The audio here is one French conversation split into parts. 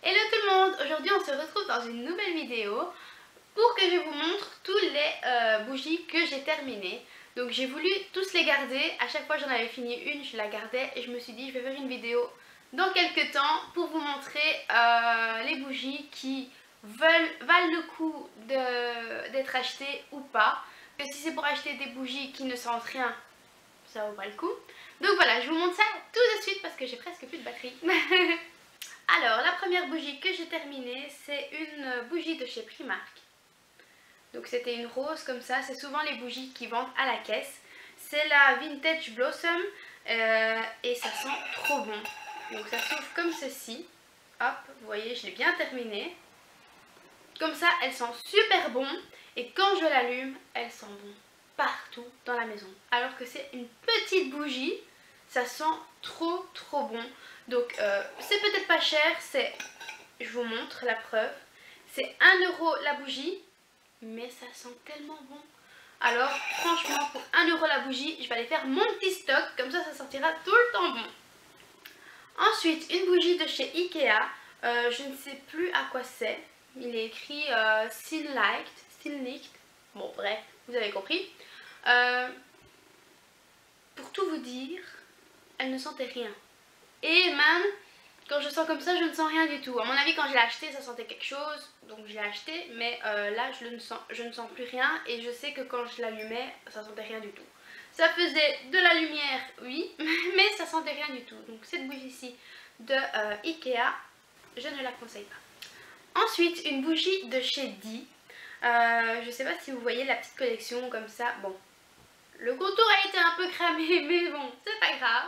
Hello tout le monde, aujourd'hui on se retrouve dans une nouvelle vidéo pour que je vous montre tous les bougies que j'ai terminées. Donc j'ai voulu tous les garder, à chaque fois j'en avais fini une, je la gardais et je me suis dit je vais faire une vidéo dans quelques temps pour vous montrer les bougies qui valent le coup d'être achetées ou pas. Que si c'est pour acheter des bougies qui ne sentent rien, ça vaut pas le coup. Donc voilà, je vous montre ça tout de suite parce que j'ai presque plus de batterie. Alors, la première bougie que j'ai terminée, c'est une bougie de chez Primark. Donc c'était une rose comme ça, c'est souvent les bougies qui vendent à la caisse. C'est la Vintage Blossom et ça sent trop bon. Donc ça s'ouvre comme ceci. Hop, vous voyez, je l'ai bien terminée. Comme ça, elle sent super bon et quand je l'allume, elle sent bon partout dans la maison. Alors que c'est une petite bougie, ça sent trop bon. Donc c'est peut-être pas cher, je vous montre la preuve, c'est 1 € la bougie, mais ça sent tellement bon. Alors franchement pour 1 € la bougie, je vais aller faire mon petit stock, comme ça sentira tout le temps bon. Ensuite une bougie de chez Ikea, je ne sais plus à quoi c'est, il est écrit Still-Licht, bon bref, vous avez compris. Pour tout vous dire, elle ne sentait rien. Et même quand je sens comme ça, je ne sens rien du tout. À mon avis, quand je l'ai acheté, ça sentait quelque chose, donc je l'ai acheté. Mais là, je ne sens plus rien. Et je sais que quand je l'allumais, ça sentait rien du tout. Ça faisait de la lumière, oui, mais ça sentait rien du tout. Donc cette bougie-ci de Ikea, je ne la conseille pas. Ensuite, une bougie de chez Di. Je ne sais pas si vous voyez la petite collection comme ça. Bon, le contour a été un peu cramé, mais bon, c'est pas grave.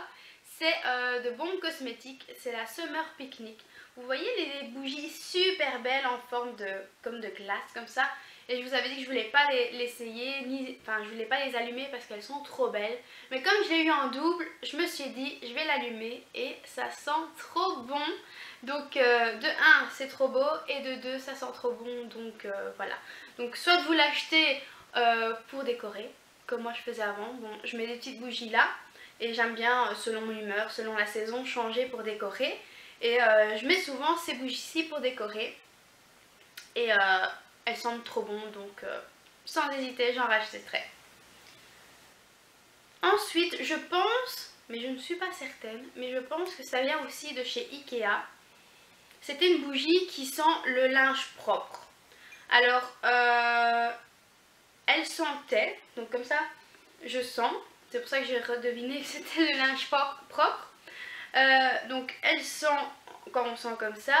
C'est de Bombe Cosmétique, c'est la Summer Picnic. Vous voyez les bougies super belles en forme comme de glace, comme ça. Et je vous avais dit que je voulais pas l'essayer, enfin je voulais pas les allumer parce qu'elles sont trop belles. Mais comme je l'ai eu en double, je me suis dit je vais l'allumer et ça sent trop bon. Donc de 1 c'est trop beau et de 2 ça sent trop bon, donc voilà. Donc soit vous l'achetez pour décorer, comme moi je faisais avant. Bon, je mets des petites bougies là. Et j'aime bien, selon mon humeur, selon la saison, changer pour décorer. Et je mets souvent ces bougies-ci pour décorer. Et elles sentent trop bon, donc sans hésiter, j'en rachèterai. Ensuite, je pense, mais je ne suis pas certaine, mais je pense que ça vient aussi de chez Ikea. C'était une bougie qui sent le linge propre. Alors, elle sentait, donc comme ça, je sens. C'est pour ça que j'ai redeviné que c'était le linge propre. Donc elle sent quand on sent comme ça.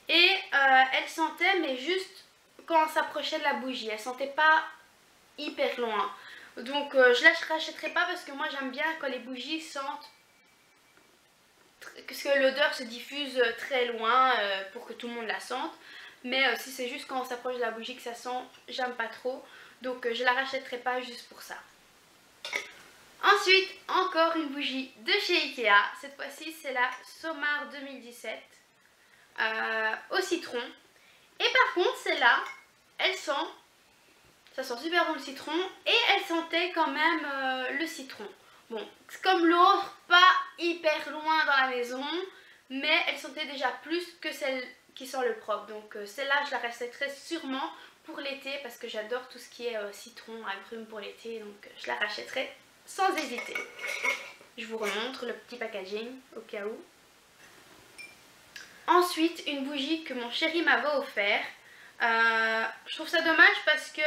Et elle sentait mais juste quand on s'approchait de la bougie. Elle sentait pas hyper loin. Donc je la rachèterai pas parce que moi j'aime bien quand les bougies sentent que l'odeur se diffuse très loin pour que tout le monde la sente. Mais si c'est juste quand on s'approche de la bougie que ça sent, j'aime pas trop. Donc je la rachèterai pas juste pour ça. Ensuite, encore une bougie de chez Ikea. Cette fois-ci, c'est la Somar 2017 au citron. Et par contre, celle-là, ça sent super bon le citron. Et elle sentait quand même le citron. Bon, comme l'autre, pas hyper loin dans la maison. Mais elle sentait déjà plus que celle qui sent le propre. Donc celle-là, je la rachèterai sûrement pour l'été. Parce que j'adore tout ce qui est citron, agrumes pour l'été. Donc je la rachèterai sans hésiter. Je vous remontre le petit packaging au cas où. Ensuite, une bougie que mon chéri m'avait offert. Je trouve ça dommage parce que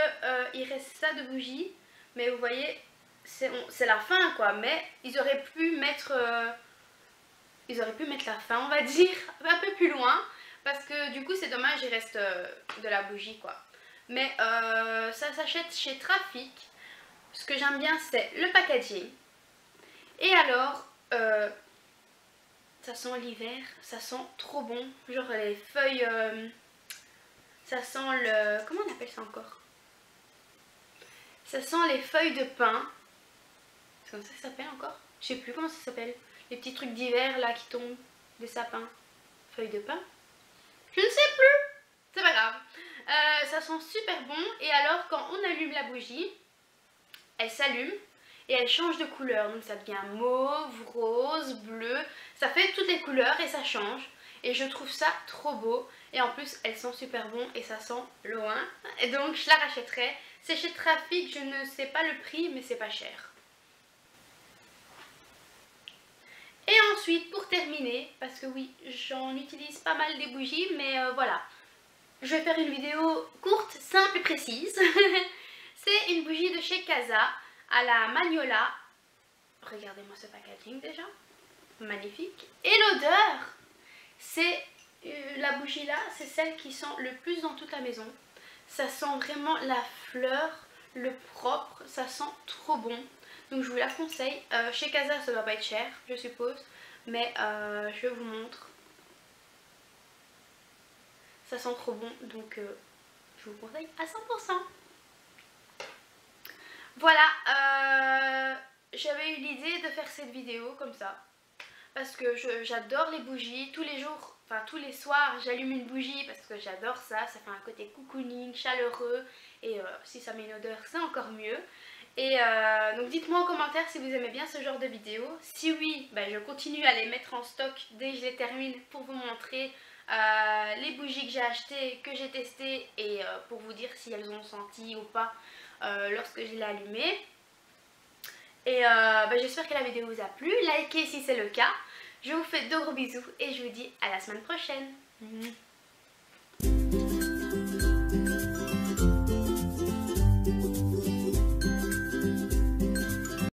il reste ça de bougies. Mais vous voyez, c'est la fin quoi. Mais ils auraient pu mettre la fin, on va dire, un peu plus loin. Parce que du coup, c'est dommage, il reste de la bougie quoi. Mais ça s'achète chez Trafic. Ce que j'aime bien, c'est le packaging. Et alors, ça sent l'hiver, ça sent trop bon. Genre les feuilles, ça sent le... Comment on appelle ça encore? Ça sent les feuilles de pin. C'est comme ça que ça s'appelle encore? Je sais plus comment ça s'appelle. Les petits trucs d'hiver là qui tombent des sapins. Feuilles de pin? Je ne sais plus. C'est pas grave. Ça sent super bon. Et alors, quand on allume la bougie, elle s'allume et elle change de couleur, donc ça devient mauve, rose, bleu, ça fait toutes les couleurs et ça change. et je trouve ça trop beau. Et en plus elles sont super bon et ça sent loin. Et donc je la rachèterai. C'est chez Trafic, je ne sais pas le prix mais c'est pas cher. Et ensuite pour terminer, parce que oui j'en utilise pas mal des bougies mais voilà. Je vais faire une vidéo courte, simple et précise. C'est une bougie de chez Casa à la Magnolia. Regardez-moi ce packaging déjà. Magnifique. Et l'odeur, c'est la bougie là, c'est celle qui sent le plus dans toute la maison. Ça sent vraiment la fleur, le propre, ça sent trop bon. Donc je vous la conseille. Chez Casa ça doit pas être cher, je suppose. Mais je vous montre. Ça sent trop bon, donc je vous conseille à 100%. Voilà, j'avais eu l'idée de faire cette vidéo comme ça. Parce que j'adore les bougies, tous les jours, enfin tous les soirs j'allume une bougie parce que j'adore ça. Ça fait un côté cocooning, chaleureux et si ça met une odeur c'est encore mieux. Et donc dites-moi en commentaire si vous aimez bien ce genre de vidéo. Si oui, bah, je continue à les mettre en stock dès que je les termine pour vous montrer les bougies que j'ai achetées, que j'ai testées et pour vous dire si elles ont senti ou pas lorsque je l'ai allumée. Et bah, j'espère que la vidéo vous a plu. Likez si c'est le cas. Je vous fais de gros bisous et je vous dis à la semaine prochaine.